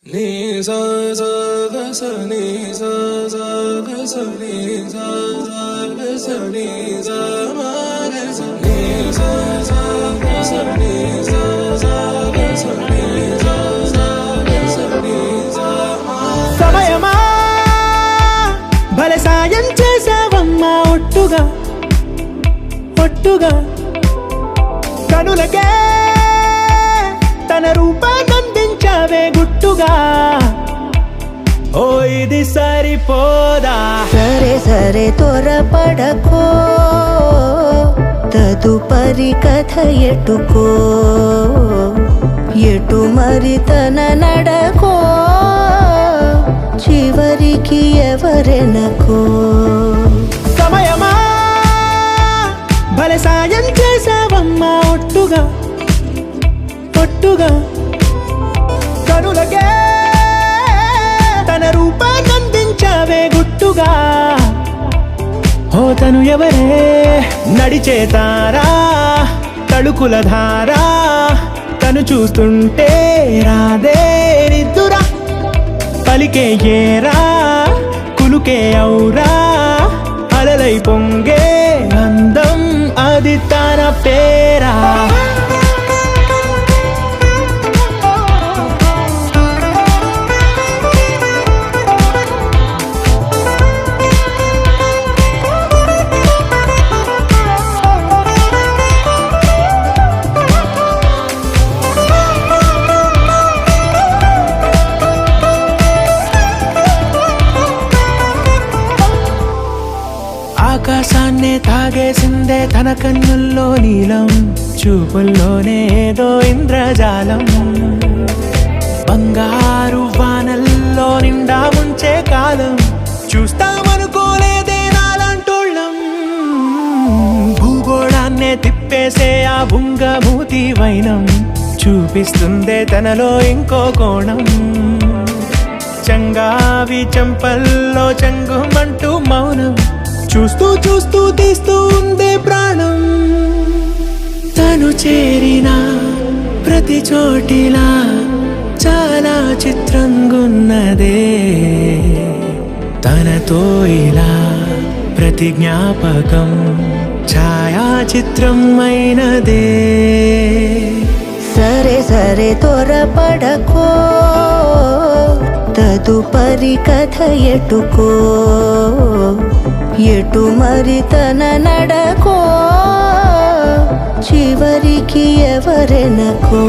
ni sa sa ga sa ni sa sa ga sa ni sa sa ga sa ni sa ma ga sa ni sa sa ga sa ni sa sa ga sa ni sa sa ga sa ni sa ma సమయమా భలే సాయం చేసావమ్మా ఒట్టుగా ఒట్టుగా కనులకే తన రూపాన్నందించావే గుట్టుగా ఓ ఇది సరిపోదా సరే సరే త్వరపడకో తదుపరి కథ ఎటుకో ఎటు మరి తన నడకో చివరికి ఎవరెనకో సమయమా భలే సాయం చేసావమ్మా ఒట్టుగా ఒట్టుగా కనులకే తన రూపాన్నందించావే గుట్టుగా ఓ తను ఎవరే నడిచే తారా తళుకుల ధారా తను చూస్తుంటే రాదే నిద్దురా పలికే ఏరా కులుకే ఔరా అలలై పొంగే అందం అది తన పేరా ఆకాశాన్నే తాగేసిందే తన కన్నుల్లో నీలం చూపుల్లోనే ఏదో ఇంద్రజాలం బంగారు వానల్లో నిండా ముంచే కాలం చూస్తామనుకోలేదే నాలాంటోళ్ళం భూగోళాన్నే తిప్పేసే ఆ బుంగమూతి వైనం చూపిస్తుందే తనలో ఇంకో కోణం చంగావి చంపల్లో చంగుమంటూ మౌనం చూస్తూ చూస్తూ తీస్తూ ఉందే ప్రాణం తను చేరిన ప్రతి చోటిలా చాలా చిత్రంగున్నదే తనతో ఇలా ప్రతి జ్ఞాపకం ఛాయాచిత్రం అయినదే సరే సరే త్వరపడకో తదుపరి కథ ఎటుకో ఎటు మరి తన నడకో చివరికి ఎవరెనకో